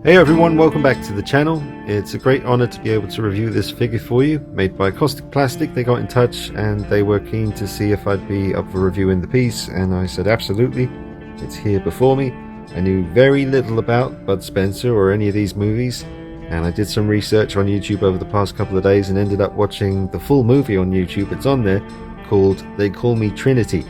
Hey everyone, welcome back to the channel. It's a great honor to be able to review this figure for you, made by Kaustic Plastik. They got in touch and they were keen to see if I'd be up for reviewing the piece, and I said absolutely. It's here before me. I knew very little about Bud Spencer or any of these movies, and I did some research on YouTube over the past couple of days and ended up watching the full movie on YouTube. It's on there, called They Call Me Trinity.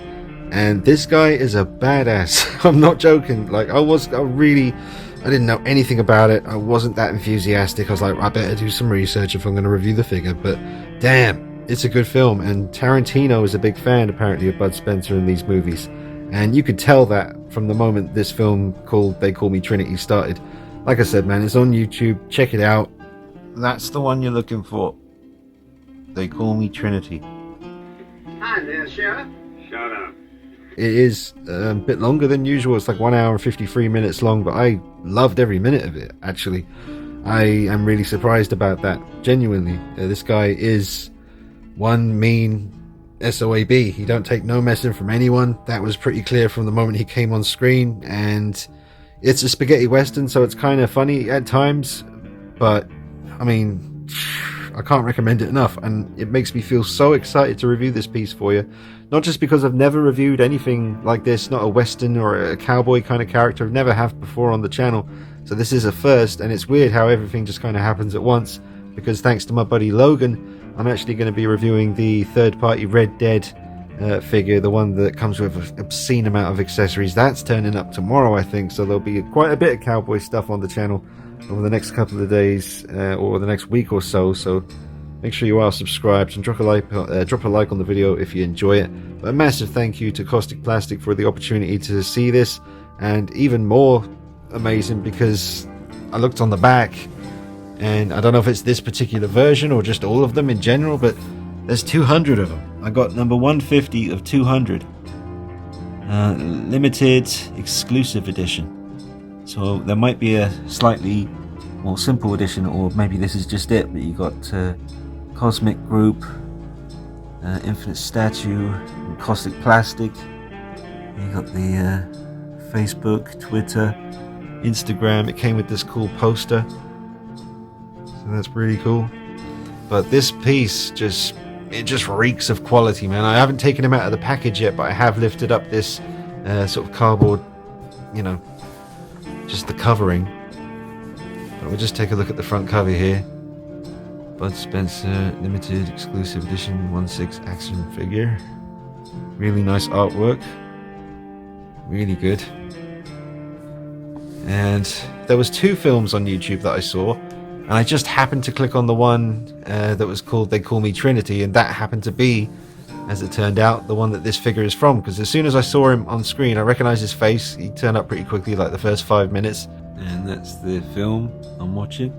And this guy is a badass. I'm not joking. Like, I didn't know anything about it. I wasn't that enthusiastic. I was like, I better do some research if I'm going to review the figure. But damn, it's a good film. And Tarantino is a big fan, apparently, of Bud Spencer in these movies. And you could tell that from the moment this film called They Call Me Trinity started. Like I said, man, it's on YouTube. Check it out. That's the one you're looking for. They Call Me Trinity. Hi there, Sheriff. Shut up. It is a bit longer than usual. It's like 1 hour and 53 minutes long, but I loved every minute of it, actually. I am really surprised about that, genuinely. This guy is one mean SOAB. He don't take no messing from anyone. That was pretty clear from the moment he came on screen, and it's a spaghetti western, so it's kind of funny at times, but I mean, I can't recommend it enough, and it makes me feel so excited to review this piece for you. Not just because I've never reviewed anything like this, not a western or a cowboy kind of character. I've never have before on the channel, so this is a first, and it's weird how everything just kind of happens at once, because thanks to my buddy Logan, I'm actually going to be reviewing the third-party Red Dead figure, the one that comes with an obscene amount of accessories. That's turning up tomorrow, I think, so there'll be quite a bit of cowboy stuff on the channel over the next couple of days, or the next week or so. So make sure you are subscribed and drop a like on the video if you enjoy it. But a massive thank you to Kaustic Plastik for the opportunity to see this, and even more amazing because I looked on the back, and I don't know if it's this particular version or just all of them in general, but there's 200 of them. I got number 150 of 200. Limited exclusive edition. So there might be a slightly more simple edition, or maybe this is just it, but you got Cosmic Group, Infinite Statue, and Kaustic Plastik. You got the Facebook, Twitter, Instagram. It came with this cool poster, so that's pretty cool. But this piece just reeks of quality, man. I haven't taken him out of the package yet, but I have lifted up this sort of cardboard, you know, just the covering. But we'll just take a look at the front cover here. Bud Spencer limited exclusive edition 1/6 action figure. Really nice artwork, really good. And there was 2 films on YouTube that I saw, and I just happened to click on the one that was called They Call Me Trinity, and that happened to be, as it turned out, the one that this figure is from, because as soon as I saw him on screen I recognized his face. He turned up pretty quickly, like the first 5 minutes. And that's the film I'm watching.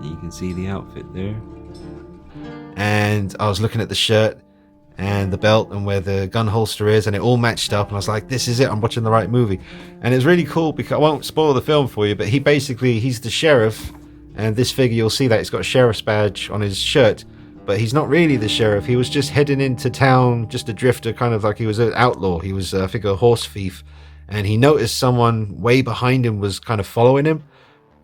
You can see the outfit there. And I was looking at the shirt and the belt and where the gun holster is, and it all matched up, and I was like, this is it, I'm watching the right movie. And it's really cool because I won't spoil the film for you, but he's the sheriff, and this figure, you'll see that he's got a sheriff's badge on his shirt, but he's not really the sheriff. He was just heading into town, just a drifter, kind of like he was an outlaw. He was, I think, a horse thief, and he noticed someone way behind him was kind of following him,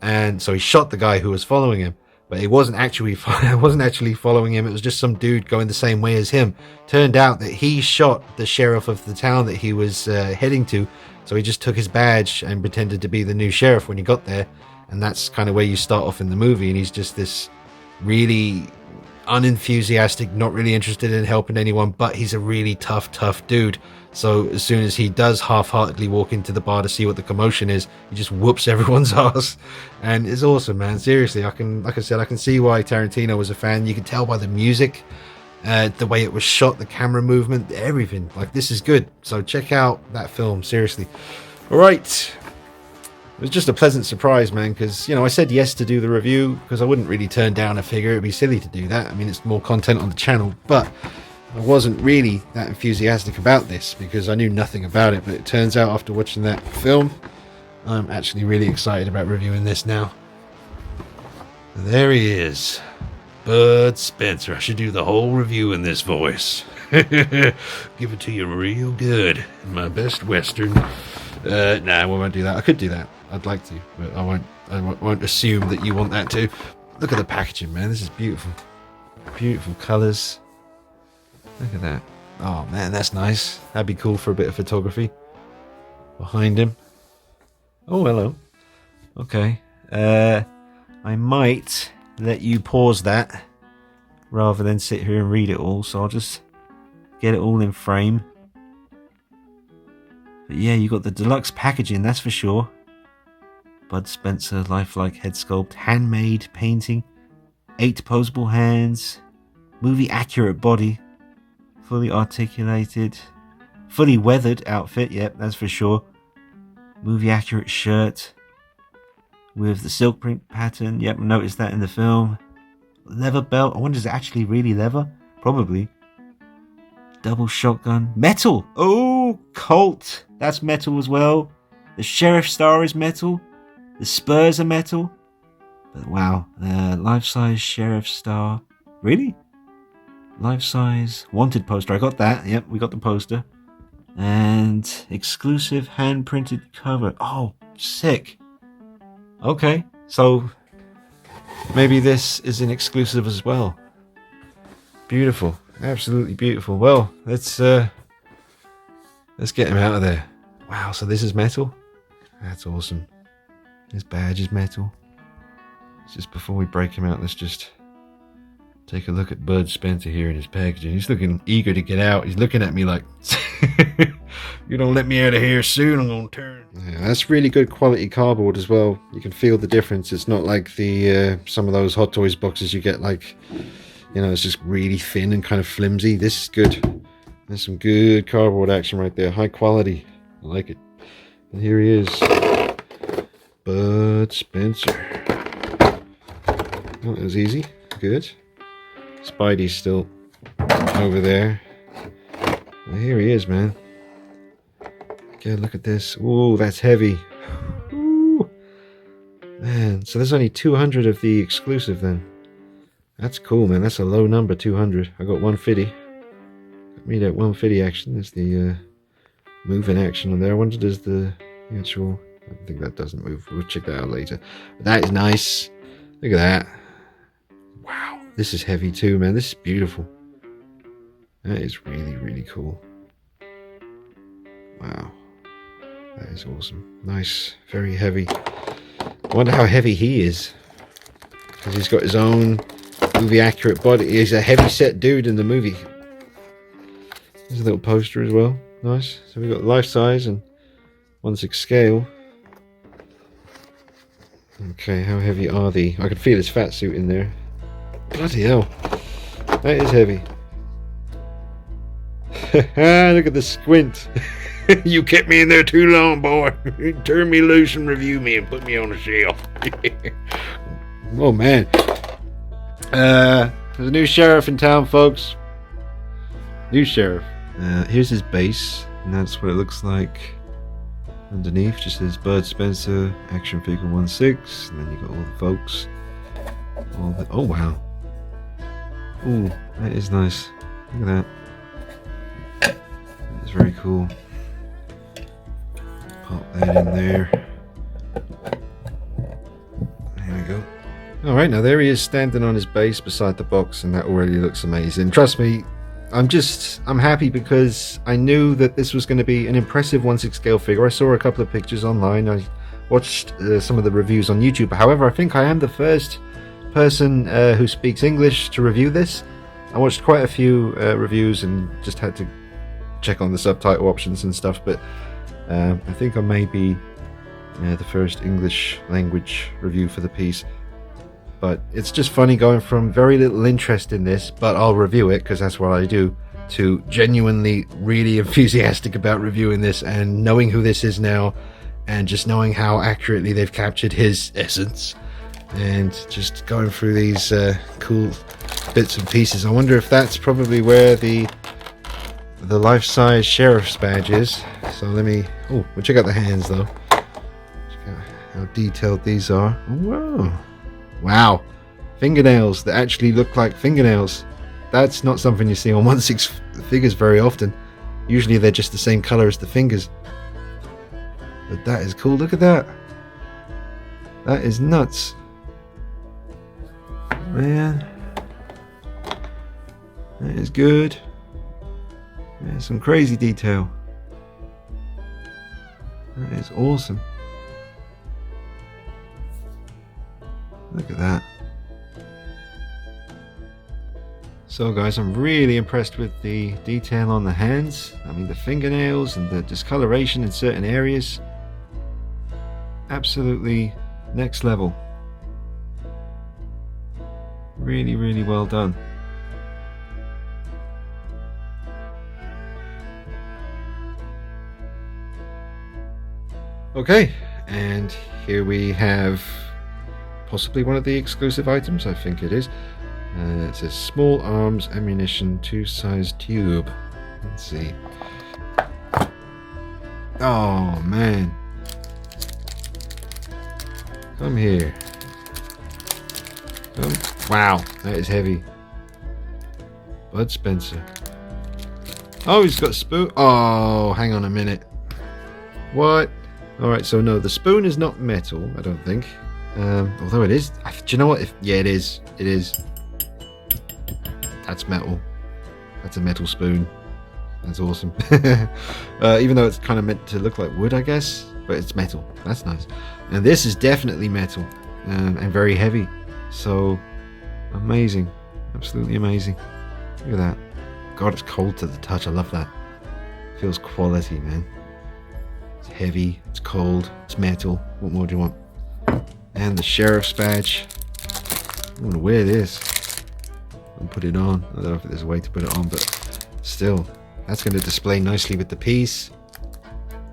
and so he shot the guy who was following him. But it wasn't actually following him. It was just some dude going the same way as him. Turned out that he shot the sheriff of the town that he was heading to. So he just took his badge and pretended to be the new sheriff when he got there. And that's kind of where you start off in the movie. And he's just this really unenthusiastic, not really interested in helping anyone, but he's a really tough dude. So as soon as he does half-heartedly walk into the bar to see what the commotion is, he just whoops everyone's ass. And it's awesome, man. Seriously, like I said, I can see why Tarantino was a fan. You can tell by the music, the way it was shot, the camera movement, everything. Like, this is good. So check out that film, seriously. All right. It was just a pleasant surprise, man, because, you know, I said yes to do the review because I wouldn't really turn down a figure. It'd be silly to do that. I mean, it's more content on the channel, but I wasn't really that enthusiastic about this because I knew nothing about it. But it turns out after watching that film, I'm actually really excited about reviewing this now. There he is, Bud Spencer. I should do the whole review in this voice. Give it to you real good in my best Western. Nah, we won't do that. I could do that. I'd like to, but I won't. I won't assume that you want that too. Look at the packaging, man. This is beautiful. Beautiful colours. Look at that. Oh man, that's nice. That'd be cool for a bit of photography. Behind him. Oh, hello. Okay. I might let you pause that rather than sit here and read it all, so I'll just get it all in frame. But yeah, you got the deluxe packaging, that's for sure. Bud Spencer lifelike head sculpt, handmade painting, 8 posable hands, movie accurate body, fully articulated, fully weathered outfit, yep, that's for sure. Movie accurate shirt with the silk print pattern, yep, noticed that in the film. Leather belt, I wonder is it actually really leather? Probably. Double shotgun, metal! Oh, Colt, that's metal as well. The Sheriff Star is metal. The spurs are metal. But wow, life-size Sheriff Star. Really? Life-size wanted poster. I got that. Yep, we got the poster. And exclusive hand-printed cover. Oh, sick. Okay, so maybe this is an exclusive as well. Beautiful. Absolutely beautiful. Well, let's get him out of there. Wow, so this is metal? That's awesome. His badge is metal. Just before we break him out, let's just take a look at Bud Spencer here in his packaging. He's looking eager to get out. He's looking at me like, you don't let me out of here soon, I'm gonna turn. Yeah, that's really good quality cardboard as well. You can feel the difference. It's not like the some of those Hot Toys boxes you get, like, you know, it's just really thin and kind of flimsy. This is good. There's some good cardboard action right there. High quality. I like it. And here he is. Bud Spencer. Oh, that was easy. Good. Spidey's still over there. Well, here he is, man. Okay, look at this. Ooh, that's heavy. Ooh. Man, so there's only 200 of the exclusive then. That's cool, man. That's a low number, 200. I got 150. Got me that 150 action. There's the moving action on there. I wonder does the actual... I think that doesn't move. We'll check that out later. But that is nice. Look at that. Wow. This is heavy too, man. This is beautiful. That is really, really cool. Wow. That is awesome. Nice. Very heavy. I wonder how heavy he is. Because he's got his own movie accurate body. He's a heavy set dude in the movie. There's a little poster as well. Nice. So we've got life size and 1/6 scale. Okay, how heavy are they? I can feel his fat suit in there. Bloody hell. That is heavy. Look at the squint. You kept me in there too long, boy. Turn me loose and review me and put me on the shelf. Oh, man. There's a new sheriff in town, folks. New sheriff. Here's his base, and that's what it looks like. Underneath just says Bud Spencer action figure 1/6, and then you got all the folks. Oh wow! Ooh, that is nice. Look at that. That's very cool. Pop that in there. There we go. All right, now there he is standing on his base beside the box, and that already looks amazing. Trust me. I'm happy because I knew that this was going to be an impressive 1/6 scale figure. I saw a couple of pictures online. I watched some of the reviews on YouTube. However, I think I am the first person who speaks English to review this. I watched quite a few reviews and just had to check on the subtitle options and stuff, but I think I may be the first English language review for the piece. But it's just funny going from very little interest in this, but I'll review it because that's what I do, to genuinely really enthusiastic about reviewing this and knowing who this is now and just knowing how accurately they've captured his essence and just going through these cool bits and pieces. I wonder if that's probably where the life-size sheriff's badge is. So let me... Oh, we'll check out the hands though. Check out how detailed these are. Oh, whoa. Wow, fingernails that actually look like fingernails. That's not something you see on 1/6 figures very often. Usually they're just the same color as the fingers. But that is cool. Look at that. That is nuts. Man. That is good. There's some crazy detail. That is awesome. Look at that. So guys, I'm really impressed with the detail on the hands. I mean, the fingernails and the discoloration in certain areas. Absolutely next level. Really, really well done. Okay, and here we have possibly one of the exclusive items, I think it is. It says small arms ammunition 2-size tube. Let's see. Oh man. Come here. Come. Wow, that is heavy. Bud Spencer. Oh, he's got a spoon. Oh, hang on a minute. What? Alright, so no, the spoon is not metal, I don't think. Although it is. Do you know what? Yeah, it is. It is. That's metal. That's a metal spoon. That's awesome. Even though it's kind of meant to look like wood, I guess. But it's metal. That's nice. And this is definitely metal. And very heavy. So, amazing. Absolutely amazing. Look at that. God, it's cold to the touch. I love that. Feels quality, man. It's heavy. It's cold. It's metal. What more do you want? And the sheriff's badge. I'm going to wear this. And put it on. I don't know if there's a way to put it on, but still, that's going to display nicely with the piece.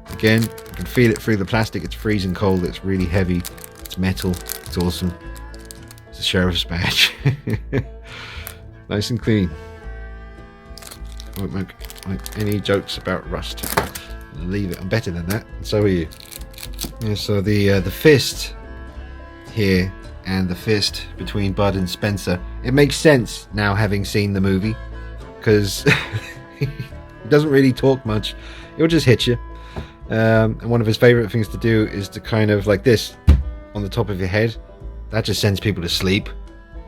Again, you can feel it through the plastic. It's freezing cold. It's really heavy. It's metal. It's awesome. It's a sheriff's badge. Nice and clean. Won't make any jokes about rust. I'll leave it. I'm better than that, and so are you. Yeah, so the fist here and the fist between Bud and Spencer, it makes sense now having seen the movie, because he doesn't really talk much. He'll just hit you, and one of his favorite things to do is to kind of like this on the top of your head. That just sends people to sleep.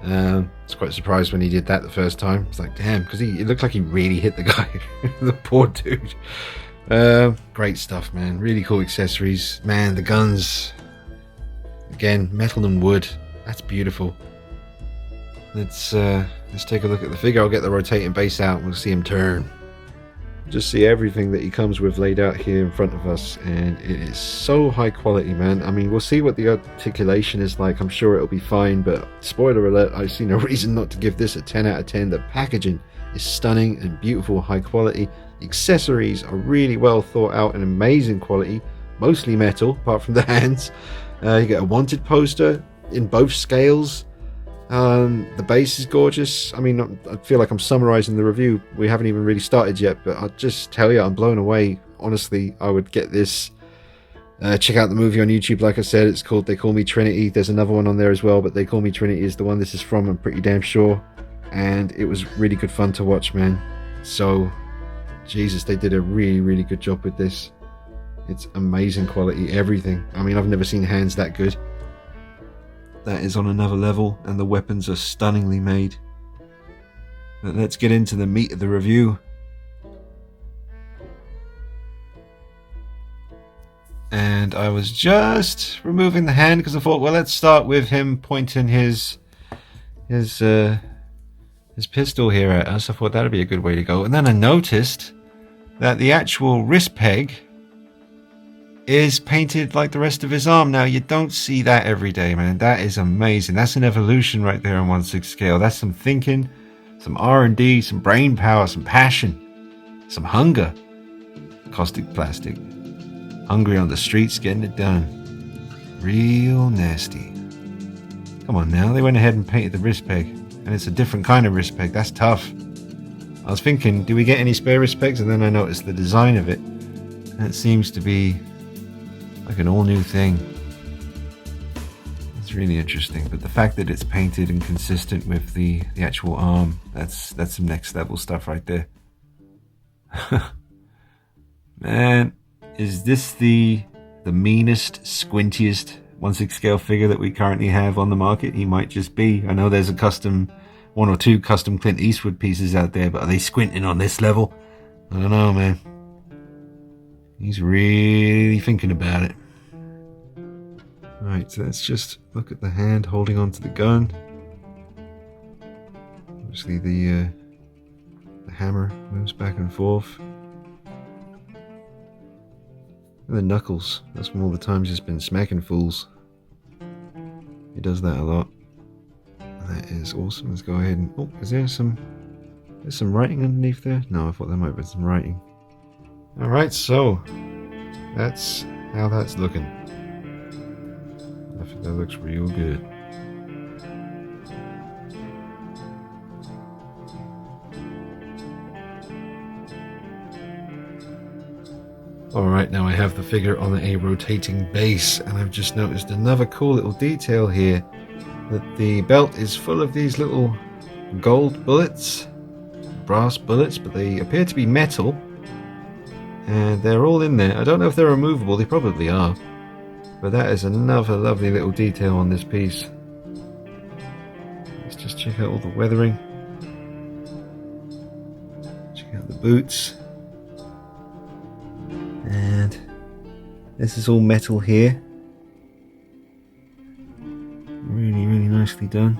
I was quite surprised when he did that the first time. It's like, damn, because it looked like he really hit the guy. The poor dude. Great stuff, man. Really cool accessories. Man, the guns, again, metal and wood. That's beautiful. Let's take a look at the figure. I'll get the rotating base out and we'll see him turn. Just see everything that he comes with laid out here in front of us, and it is so high quality, man. I mean, we'll see what the articulation is like. I'm sure it'll be fine, but spoiler alert, I see no reason not to give this a 10 out of 10. The packaging is stunning and beautiful, high quality. The accessories are really well thought out and amazing quality, mostly metal apart from the hands. You get a wanted poster in both scales. The base is gorgeous. I mean, I feel like I'm summarizing the review. We haven't even really started yet, but I'll just tell you, I'm blown away. Honestly, I would get this. Check out the movie on YouTube. Like I said, it's called They Call Me Trinity. There's another one on there as well, but They Call Me Trinity is the one this is from, I'm pretty damn sure. And it was really good fun to watch, man. So, Jesus, they did a really, really good job with this. It's amazing quality, everything. I mean, I've never seen hands that good. That is on another level, and the weapons are stunningly made. But let's get into the meat of the review. And I was just removing the hand because I thought, well, let's start with him pointing his pistol here at us. I thought that'd be a good way to go. And then I noticed that the actual wrist peg is painted like the rest of his arm. Now, you don't see that every day, man. That is amazing. That's an evolution right there on 1/6 scale. That's some thinking, some R&D, some brain power, some passion, some hunger. Kaustic Plastik. Hungry on the streets, getting it done. Real nasty. Come on now. They went ahead and painted the wrist peg. And it's a different kind of wrist peg. That's tough. I was thinking, do we get any spare wrist pegs? And then I noticed the design of it. And it seems to be like an all new thing. It's really interesting, but the fact that it's painted and consistent with the actual arm, that's some next level stuff right there. Man, is this the the meanest, squintiest 1/6 scale figure that we currently have on the market. He might just be. I know there's one or two custom Clint Eastwood pieces out there, but are they squinting on this level? I don't know, man. He's really thinking about it. Right, so let's just look at the hand holding onto the gun. Obviously the hammer moves back and forth. And the knuckles, that's from all the times he's been smacking fools. He does that a lot. And that is awesome. Let's go ahead and... Oh, is there some writing underneath there? No, I thought there might be some writing. Alright, so that's how that's looking. I think that looks real good. Alright, now I have the figure on a rotating base, and I've just noticed another cool little detail here, that the belt is full of these little gold bullets, brass bullets, but they appear to be metal, and they're all in there. I don't know if they're removable, they probably are, but that is another lovely little detail on this piece. Let's just check out all the weathering. Check out the boots. And this is all metal here. Really, really nicely done.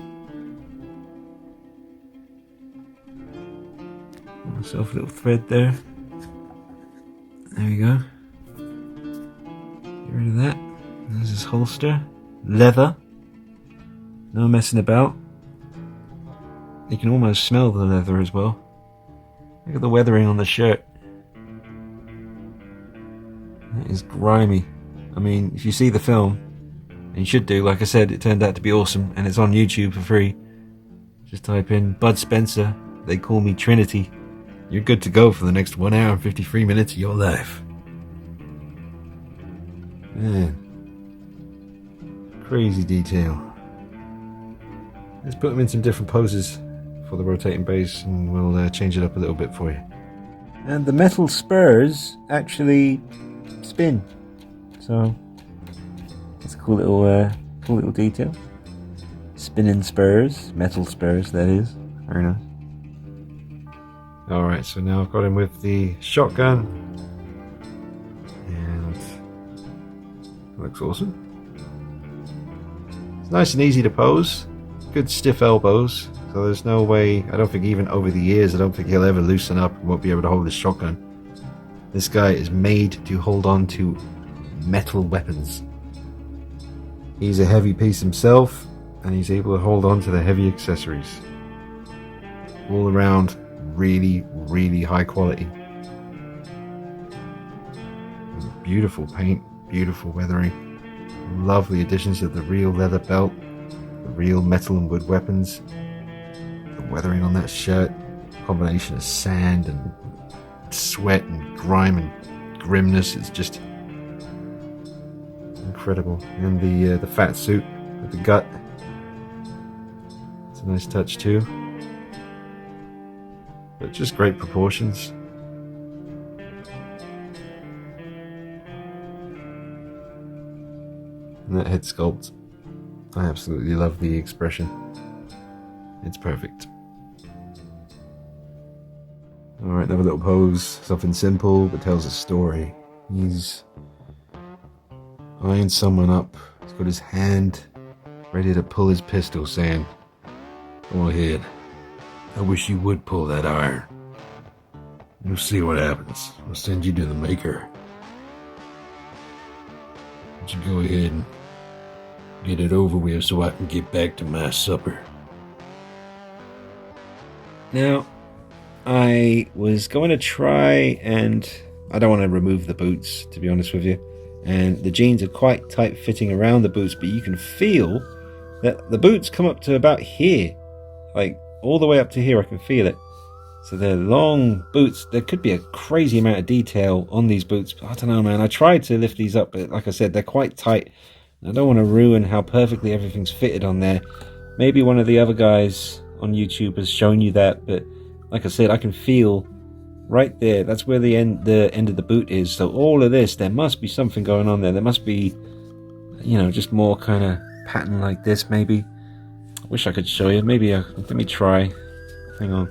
Got myself a little thread there. There we go. Get rid of that. There's his holster. Leather. No messing about. You can almost smell the leather as well. Look at the weathering on the shirt. That is grimy. I mean, if you see the film, and you should do, like I said, it turned out to be awesome, and it's on YouTube for free. Just type in Bud Spencer, They Call Me Trinity. You're good to go for the next 1 hour and 53 minutes of your life. Man. Crazy detail. Let's put them in some different poses for the rotating base, and we'll change it up a little bit for you. And the metal spurs actually spin, so it's a cool little detail. Spinning spurs, metal spurs, that is. Very nice. Alright, so now I've got him with the shotgun, and it looks awesome. It's nice and easy to pose, good stiff elbows, so there's no way, I don't think even over the years, I don't think he'll ever loosen up and won't be able to hold his shotgun. This guy is made to hold on to metal weapons. He's a heavy piece himself, and he's able to hold on to the heavy accessories. All around, really, really high quality. Beautiful paint, beautiful weathering. Lovely additions to the real leather belt, the real metal and wood weapons. The weathering on that shirt, combination of sand and sweat and grime and grimness, it's just incredible. And the fat suit with the gut, it's a nice touch too, but just great proportions. And that head sculpt, I absolutely love the expression. It's perfect. Alright, another little pose, something simple but tells a story. He's eyeing someone up. He's got his hand ready to pull his pistol, saying, "Go ahead. I wish you would pull that iron. We'll see what happens. I'll send you to the maker. Why don't you go ahead and get it over with so I can get back to my supper." Now, I was going to try, and I don't want to remove the boots, to be honest with you. And the jeans are quite tight fitting around the boots, but you can feel that the boots come up to about here. Like, all the way up to here, I can feel it. So they're long boots. There could be a crazy amount of detail on these boots, but I don't know, man. I tried to lift these up, but like I said, they're quite tight. I don't want to ruin how perfectly everything's fitted on there. Maybe one of the other guys on YouTube has shown you that, but like I said, I can feel right there. That's where the end of the boot is. So all of this, there must be something going on there. There must be, you know, just more kind of pattern like this maybe. I wish I could show you. Maybe let me try. Hang on.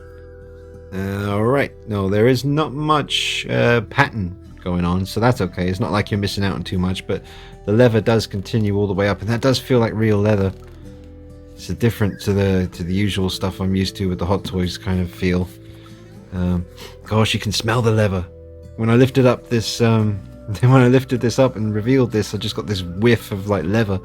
Alright, no, there is not much pattern going on, so that's okay. It's not like you're missing out on too much, but the leather does continue all the way up, and that does feel like real leather. It's different to the usual stuff I'm used to with the Hot Toys kind of feel. Gosh, you can smell the leather. When I lifted up this, when I lifted this up and revealed this, I just got this whiff of like leather.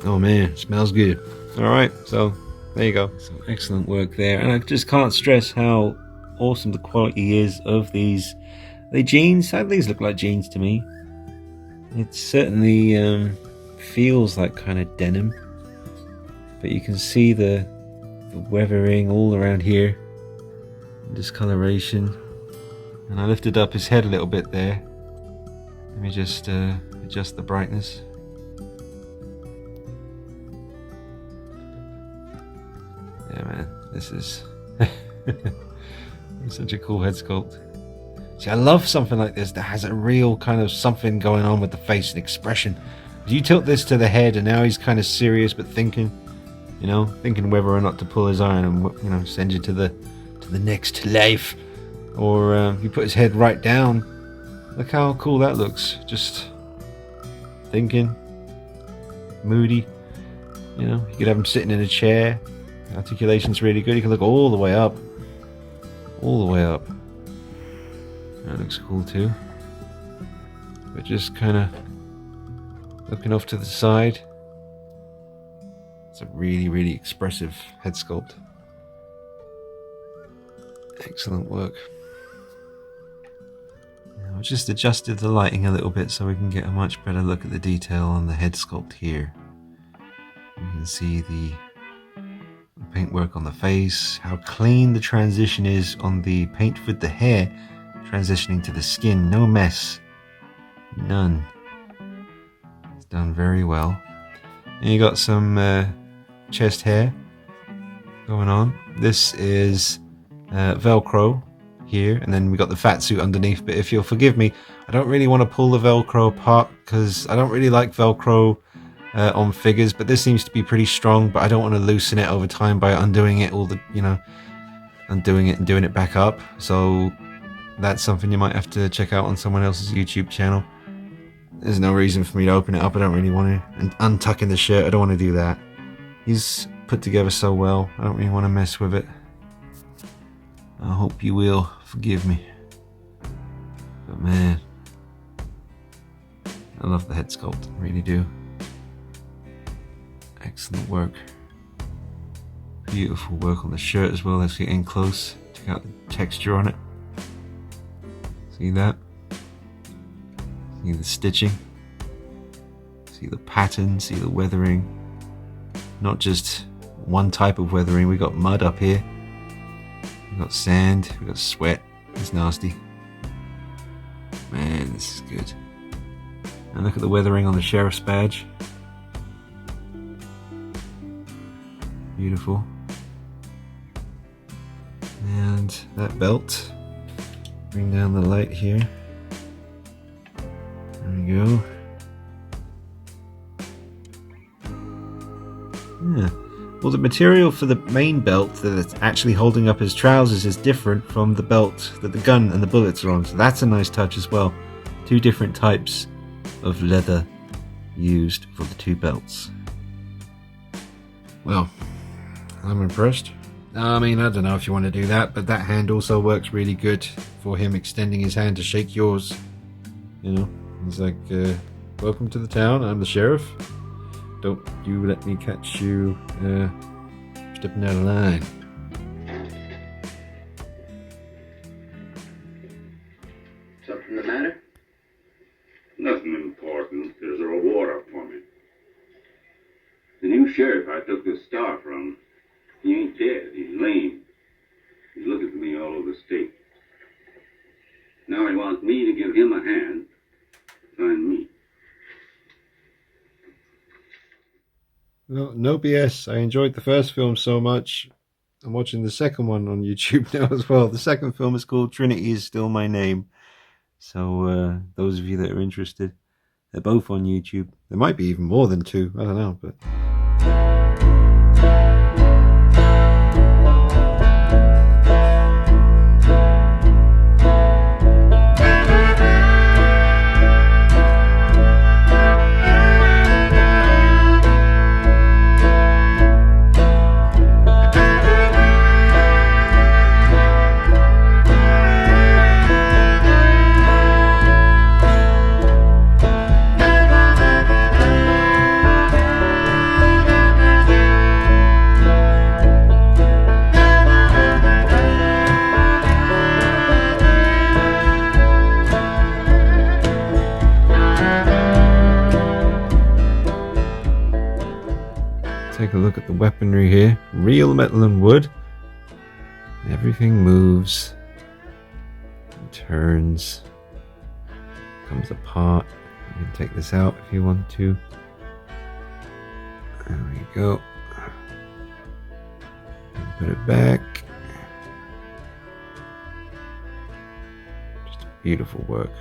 Oh man, it smells good. Alright, so there you go. Some excellent work there, and I just can't stress how awesome the quality is of these. Are they jeans? These look like jeans to me. It certainly feels like kind of denim, but you can see the weathering all around here, discoloration. And I lifted up his head a little bit there. Let me just adjust the brightness. Yeah, man, this is such a cool head sculpt. See, I love something like this that has a real kind of something going on with the face and expression. You tilt this to the head, and now he's kind of serious but thinking, you know, thinking whether or not to pull his iron and, you know, send you to the next life, or you put his head right down. Look how cool that looks. Just thinking, moody. You know, you could have him sitting in a chair. Articulation's really good. You can look all the way up. All the way up. That looks cool too. But just kind of looking off to the side. It's a really, really expressive head sculpt. Excellent work. Now, I've just adjusted the lighting a little bit so we can get a much better look at the detail on the head sculpt here. You can see the paintwork on the face, how clean the transition is on the paint with the hair transitioning to the skin. No mess. None. It's done very well. And you got some chest hair going on. This is Velcro here, and then we got the fat suit underneath. But if you'll forgive me, I don't really want to pull the Velcro apart because I don't really like Velcro on figures, but this seems to be pretty strong, but I don't want to loosen it over time by undoing it undoing it and doing it back up. So that's something you might have to check out on someone else's YouTube channel. There's no reason for me to open it up. I don't really want to. And untucking the shirt, I don't want to do that. He's put together so well, I don't really want to mess with it. I hope you will forgive me. But man, I love the head sculpt, I really do. Excellent work. Beautiful work on the shirt as well. Let's get in close. Check out the texture on it. See that? See the stitching. See the pattern. See the weathering. Not just one type of weathering. We got mud up here. We got sand. We got sweat. It's nasty. Man, this is good. And look at the weathering on the sheriff's badge. Beautiful. And that belt. Bring down the light here. There we go. Yeah. Well, the material for the main belt that it's actually holding up his trousers is different from the belt that the gun and the bullets are on. So that's a nice touch as well. Two different types of leather used for the two belts. Well, I'm impressed. I mean, I don't know if you want to do that, but that hand also works really good for him extending his hand to shake yours. You know, he's like, welcome to the town, I'm the sheriff. Don't you let me catch you stepping out of line. Something the matter? Nothing important. There's a reward up for me. The new sheriff I took this star from, he ain't dead. He's lame. He's looking for me all over the state. Now he wants me to give him a hand to find me. No BS. I enjoyed the first film so much. I'm watching the second one on YouTube now as well. The second film is called Trinity Is Still My Name. So those of you that are interested, they're both on YouTube. There might be even more than two. I don't know, but... Take a look at the weaponry here. Real metal and wood. Everything moves and turns, comes apart. You can take this out if you want to. There we go. And put it back. Just beautiful work.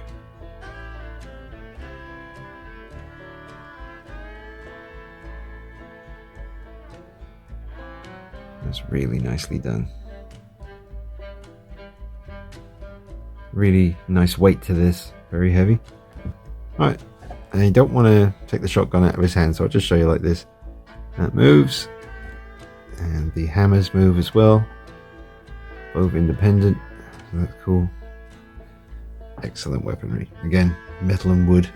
That's really nicely done. Really nice weight to this. Very heavy. Alright, and you don't want to take the shotgun out of his hand, so I'll just show you like this. That moves. And the hammers move as well. Both independent. So that's cool. Excellent weaponry. Again, metal and wood.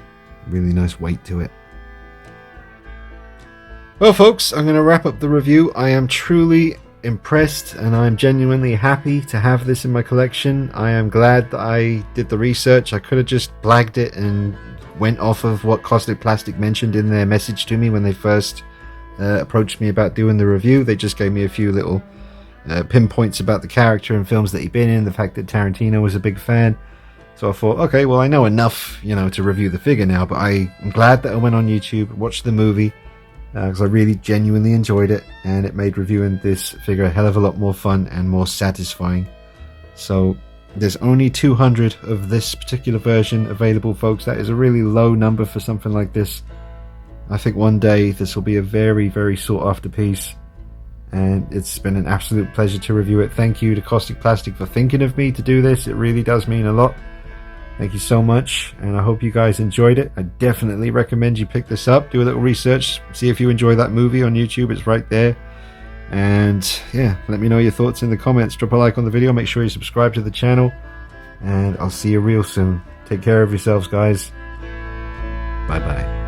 Really nice weight to it. Well folks, I'm going to wrap up the review. I am truly impressed and I'm genuinely happy to have this in my collection. I am glad that I did the research. I could have just blagged it and went off of what Kaustic Plastik mentioned in their message to me when they first approached me about doing the review. They just gave me a few little pinpoints about the character and films that he'd been in, the fact that Tarantino was a big fan. So I thought, okay, well I know enough, you know, to review the figure now, but I'm glad that I went on YouTube, watched the movie, because I really genuinely enjoyed it, and it made reviewing this figure a hell of a lot more fun and more satisfying. So there's only 200 of this particular version available, folks. That is a really low number for something like this. I think one day this will be a very, very sought after piece, and it's been an absolute pleasure to review it. Thank you to Kaustic Plastik for thinking of me to do this. It really does mean a lot. Thank you so much, and I hope you guys enjoyed it. I definitely recommend you pick this up, do a little research, see if you enjoy that movie on YouTube. It's right there. And yeah, let me know your thoughts in the comments. Drop a like on the video, make sure you subscribe to the channel, and I'll see you real soon. Take care of yourselves, guys. Bye bye.